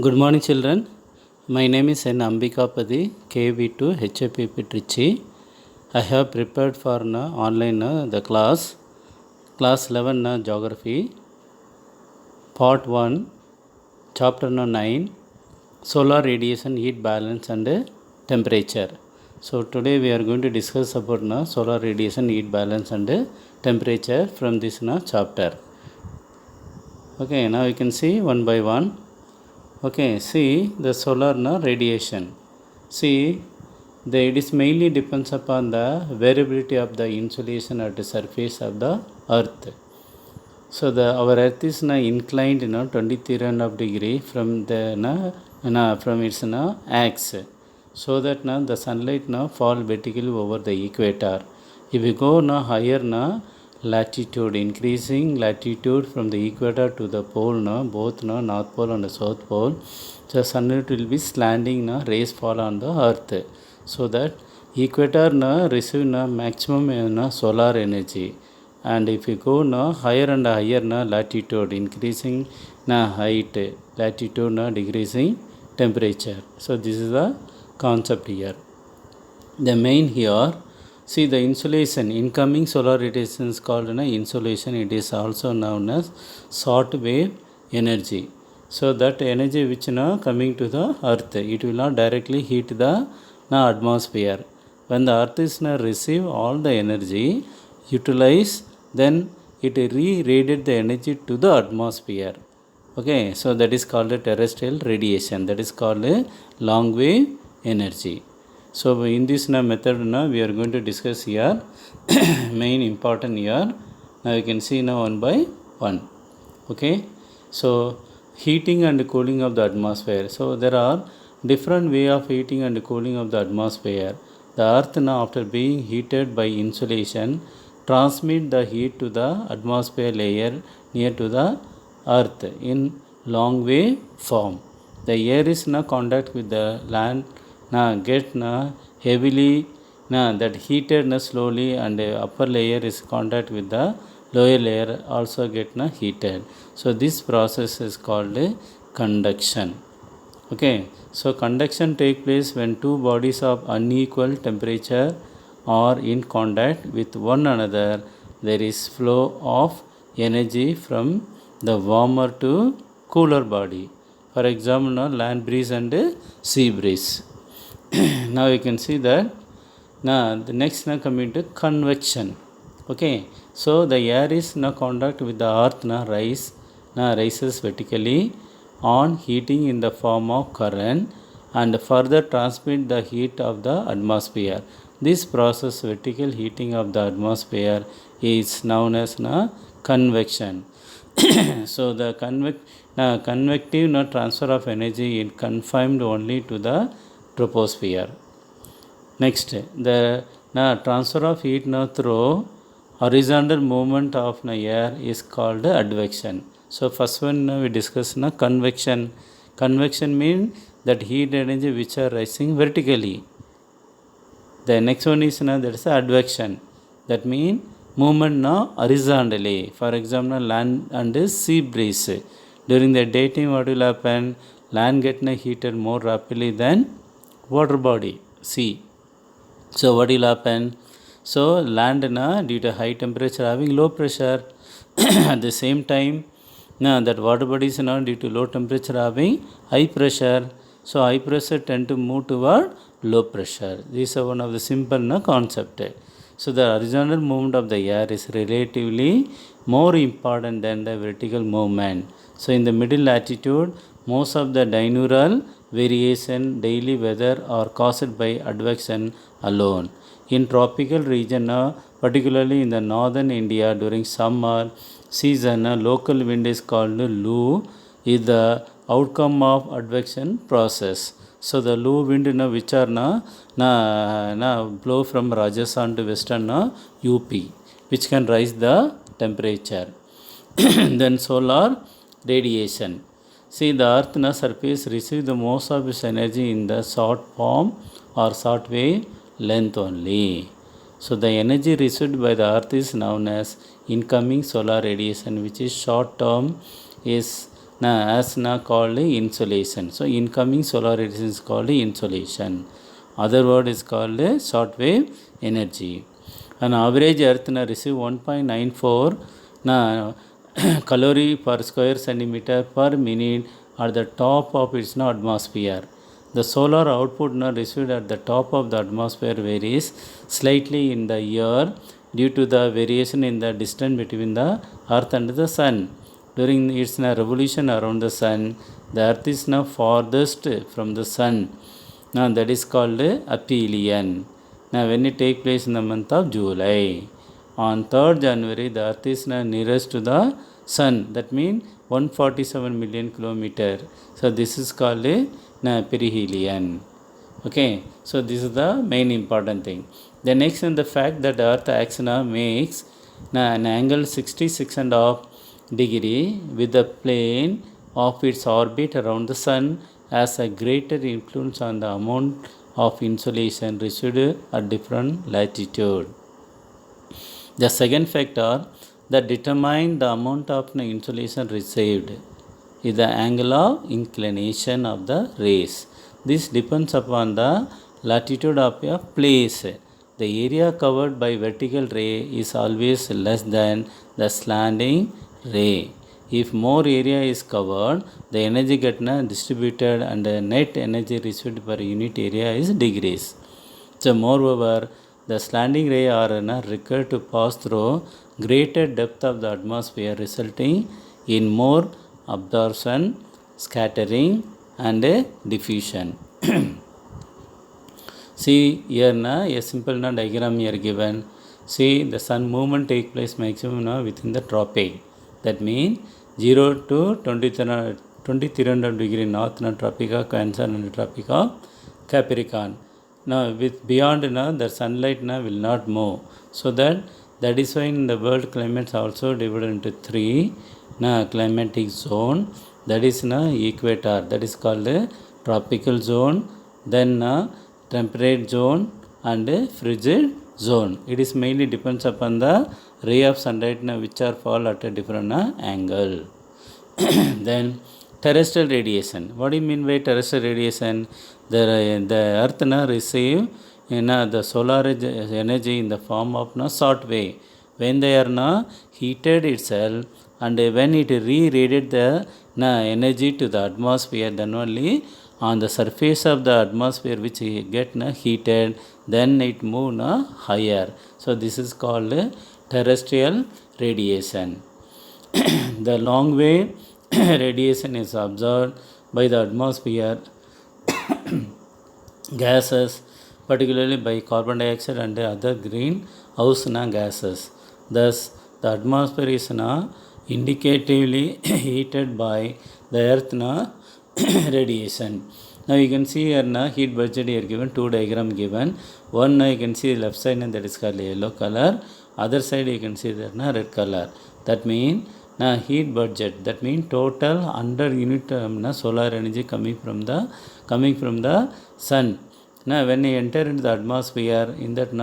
Good morning, children. My name is N. Ambikapati, KV2 HAPP Trichy. I have prepared for online the class 11 Geography, Part 1, Chapter 9, Solar Radiation, Heat Balance and Temperature. So today we are going to discuss about solar radiation, heat balance and temperature from this chapter. Okay, now you can see one by one. Okay, see the solar radiation. See, it is mainly depends upon the variability of the insolation at the surface of the earth. So our earth is inclined 23.5 degree from the from its axis, so that the sunlight fall vertically over the equator. If we go higher latitude, increasing latitude from the equator to the pole, both north pole and south pole, the sunlight will be slanting rays fall on the earth, so that equator receive maximum solar energy. And if you go higher and higher latitude, increasing height, latitude decreasing temperature. So this is the concept here. The main here, see the insolation, incoming solar radiation is called insolation. It is also known as short wave energy. So that energy which coming to the earth, it will not directly hit the atmosphere. When the earth is receive all the energy, utilize, then it re-radiate the energy to the atmosphere. Okay, so that is called a terrestrial radiation. That is called a long wave energy. So in this method we are going to discuss here main important here. Now you can see one by one. Okay, so heating and cooling of the atmosphere. So there are different way of heating and cooling of the atmosphere. The earth after being heated by insolation transmit the heat to the atmosphere layer near to the earth in long wave form. The air is contact with the land get heavily that heated slowly, and upper layer is contact with the lower layer also get heated. So this process is called conduction. Okay, so conduction take place when two bodies of unequal temperature are in contact with one another. There is flow of energy from the warmer to cooler body. For example, land breeze and sea breeze. Now you can see that the next coming to convection. Okay, so the air is contact with the earth rises vertically on heating in the form of current and further transmit the heat of the atmosphere. This process, vertical heating of the atmosphere, is known as convection. So the convective transfer of energy is confined only to the troposphere. Next, the transfer of heat through horizontal movement of air is called advection. So first one we discuss convection. Convection means that heat energy which are rising vertically. The next one is that is advection. That means movement horizontally. For example, land and sea breeze. During the daytime, what will happen? Land get heated more rapidly than water body, sea. So what will happen? So land due to high temperature having low pressure. At the same time, that water body is due to low temperature having high pressure. So high pressure tend to move toward low pressure. This is one of the simple concept. So the horizontal movement of the air is relatively more important than the vertical movement. So in the middle latitude, most of the diurnal variation daily weather are caused by advection alone. In tropical region, particularly in the northern India during summer season, local wind is called Lu, is the outcome of advection process. So the low wind which are blow from Rajasthan to western UP, which can rise the temperature. Then solar radiation. See, the earth surface receive the most of its energy in the short form or short wave length only. So the energy received by the earth is known as incoming solar radiation, which is short term, is as called insolation. So incoming solar radiation is called insolation. Other word is called short wave energy. An average earth receive 1.94 calorie per square centimeter per minute at the top of its atmosphere. The solar output received at the top of the atmosphere varies slightly in the year due to the variation in the distance between the earth and the sun. During its revolution around the sun, the earth is now farthest from the sun. Now that is called aphelion. Now when it take place in the month of July. On 3rd January, the earth is now nearest to the sun. That means 147 million kilometer. So this is called perihelion. Okay, so this is the main important thing. The next is the fact that the earth axis makes an angle 66.5 degree with the plane of its orbit around the sun has a greater influence on the amount of insolation received at different latitude. The second factor that determines the amount of insolation received is the angle of inclination of the rays. This depends upon the latitude of a place. The area covered by vertical ray is always less than the slanting ray. If more area is covered, the energy gets distributed and the net energy received per unit area is degrees. So moreover, the slanting ray are required to pass through greater depth of the atmosphere, resulting in more absorption, scattering and diffusion. See here a simple diagram here given. See the sun movement take place maximum within the tropic. That means 0 to 2300 degree north tropic of Cancer and tropic of Capricorn. Now with beyond the sunlight will not move. So that is why in the world climates also divided into three climatic zone. That is equator, that is called tropical zone, then temperate zone and frigid zone. It is mainly depends upon the ray of sunlight which are fall at a different angle. Then terrestrial radiation. What do you mean by terrestrial radiation? The earth receive the solar energy in the form of short wave. When they are heated itself and when it re-radiate the energy to the atmosphere, then only on the surface of the atmosphere which get heated, then it move higher. So this is called terrestrial radiation. The long wave radiation is absorbed by the atmosphere gases, particularly by carbon dioxide and other greenhouse gases. Thus, the atmosphere is indicatively heated by the earth radiation. Now you can see here heat budget here given, two diagram given. One you can see left side and that is called yellow color. Other side you can see that red color. That means heat budget. That means total under unit solar energy coming from the sun. Now when you enter into the atmosphere, in that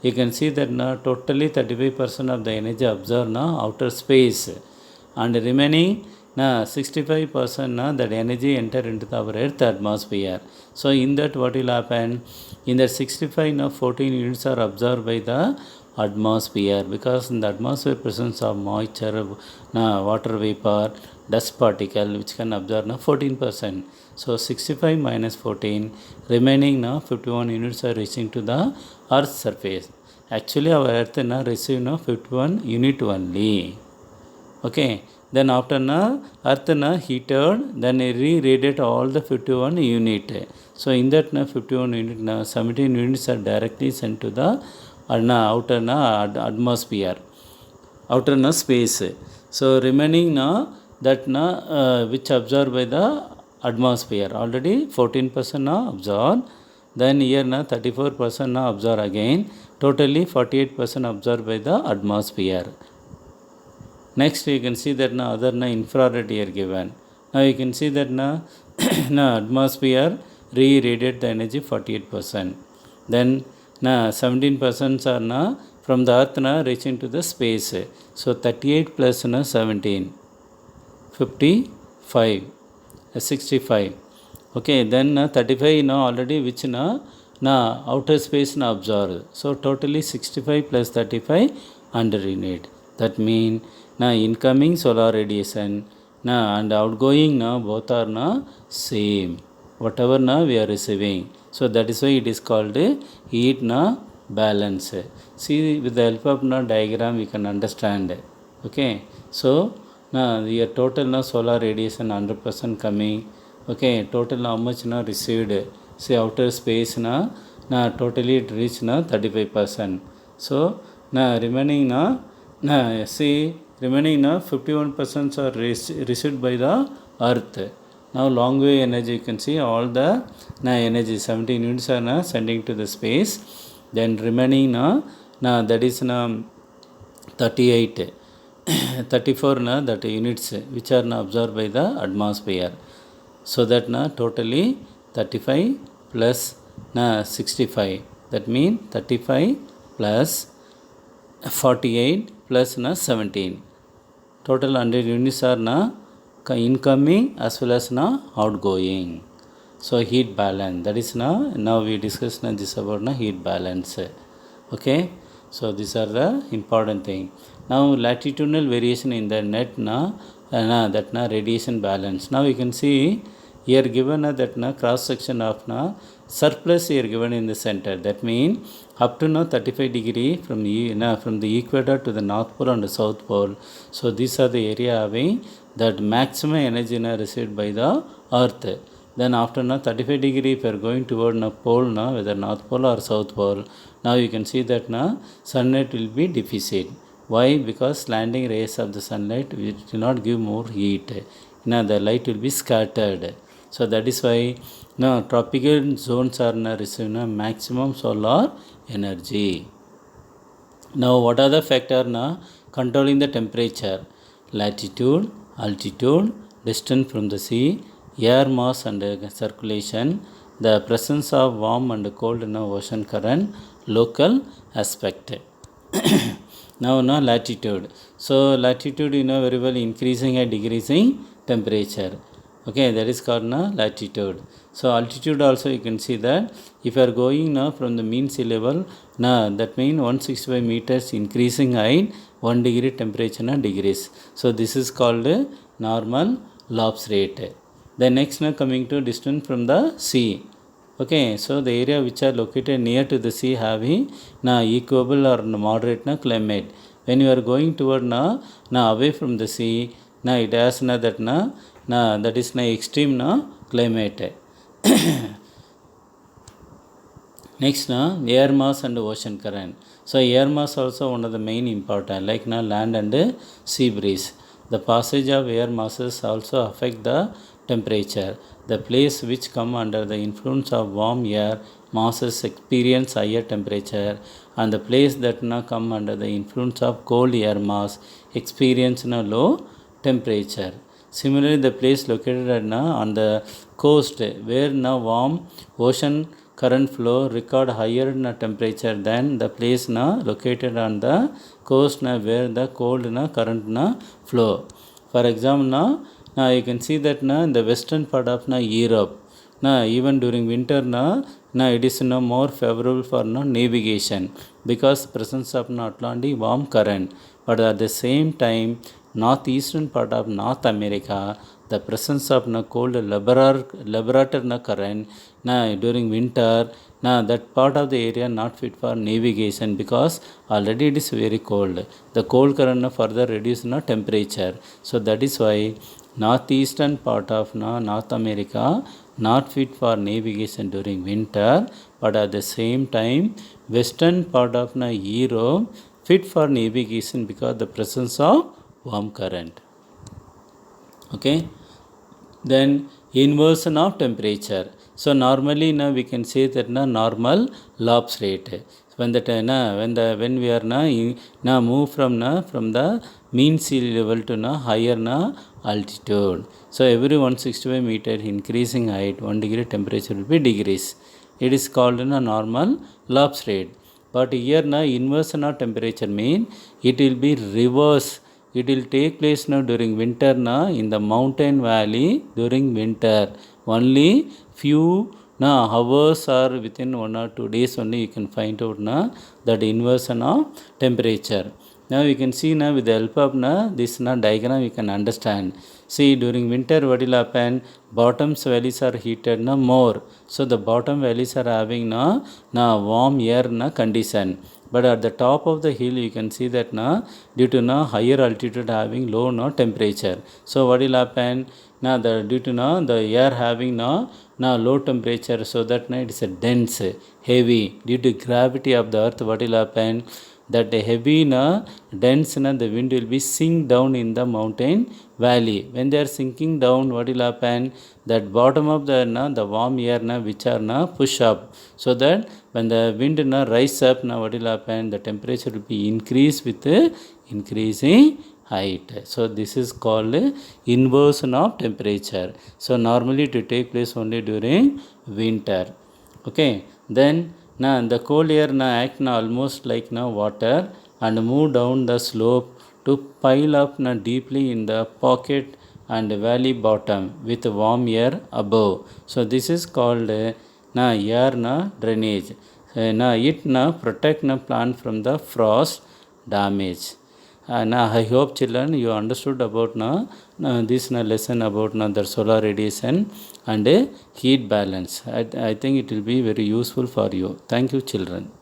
you can see that totally 35% of the energy absorbed outer space, and remaining 65% that energy enter into our earth atmosphere. So in that what will happen? In that 65 14 units are absorbed by the atmosphere, because in the atmosphere presence of moisture, water vapor, dust particle which can absorb 14%. So 65 minus 14, remaining 51 units are reaching to the earth's surface. Actually our earth receive 51 unit only. Okay, then after earth heated, then re-radiate all the 51 unit. So in that 51 unit 17 units are directly sent to the outer atmosphere, outer space. So remaining that which absorbed by the atmosphere, already 14% absorbed, then here 34% absorbed again, totally 48% absorbed by the atmosphere. Next you can see that other infrared here given. Now you can see that atmosphere re-radiate the energy 48%. Then 17% are from the earth reaching to the space. So 38 plus 17, 54. 5 65. Okay, then 35 already which outer space absorbed. So totally 65 plus 35 under unit. That mean incoming solar radiation and outgoing both are same. Whatever we are receiving. So that is why it is called heat balance. See, with the help of diagram we can understand. Okay, so your total solar radiation 100% coming. Okay, total how much received. See, outer space totally it reached 35%. So remaining see, remaining 51% are received by the earth. Now long wave energy, you can see all the energy 17 units are sending to the space. Then remaining that is 38 34 that units which are absorbed by the atmosphere. So that totally 35 plus 65, that means 35 plus 48 plus 17. Total 100 units are incoming as well as outgoing. So heat balance, that is now we discussed this about heat balance. Okay, so these are the important thing. Now latitudinal variation in the net that radiation balance. Now you can see here given that cross section of surplus here given in the center. That means up to 35 degree from the equator to the north pole and the south pole. So these are the area having that maximum energy received by the earth. Then after 35 degree, if you are going toward pole, whether north pole or south pole, now you can see that sunlight will be deficit. Why? Because slanting rays of the sunlight will not give more heat. The light will be scattered. So that is why tropical zones are receiving maximum solar energy. Now what are the factors controlling the temperature? Latitude, altitude, distance from the sea, air mass and circulation, the presence of warm and cold ocean current, local aspect. Now latitude. So latitude very well increasing and decreasing temperature. Okay, that is called latitude. So altitude also you can see that if you are going from the mean sea level, that means 165 meters increasing height, 1 degree temperature degrees. So this is called normal lapse rate. Then next coming to distance from the sea. Okay, so the area which are located near to the sea having equable or moderate climate. When you are going toward away from the sea, it has that is extreme climate. Next air mass and ocean current. So air mass also one of the main important, like land and sea breeze. The passage of air masses also affect the temperature. The place which come under the influence of warm air masses experience higher temperature, and the place that come under the influence of cold air mass experience low temperature. Similarly, the place located on the coast where warm ocean current flow record higher temperature than the place located on the coast where the cold current flow. For example, you can see that in the western part of Europe, even during winter, it is more favorable for navigation because presence of Atlantic warm current. But at the same time, northeastern part of North America, the presence of cold Labrador current during winter, that part of the area not fit for navigation because already it is very cold. The cold current further reduce temperature. So that is why northeastern part of North America not fit for navigation during winter, but at the same time western part of Europe fit for navigation because the presence of warm current. Okay, then inversion of temperature. So normally we can say that normal lapse rate. When we are move from the mean sea level to higher altitude. So every 165 meter increasing height, 1 degree temperature will be degrees. It is called normal lapse rate. But here inversion of temperature mean it will be reverse it will take place now during winter now in the mountain valley during winter. Only few now hours or within 1 or 2 days only you can find out now that inversion of temperature. Now you can see now with the help of now this now diagram you can understand. See, during winter what will happen? Bottom valleys are heated now more. So the bottom valleys are having now warm air now condition. But at the top of the hill you can see that now due to now higher altitude having low now temperature. So what will happen? Now the due to now the air having now low temperature, so that now it is a dense, heavy. Due to gravity of the earth, what will happen? That heavy dense the wind will be sink down in the mountain valley. When they are sinking down, what will happen? That bottom of the warm air which are push up, so that when the wind rise up, what will happen? The temperature will be increased with increasing height. So this is called inversion of temperature. So normally it will take place only during winter. Okay, then now the cold air act almost like water and move down the slope to pile up deeply in the pocket and valley bottom with warm air above. So this is called air drainage. It protect plant from the frost damage. Now I hope children you understood about this lesson about the solar radiation and heat balance. I think it will be very useful for you. Thank you children.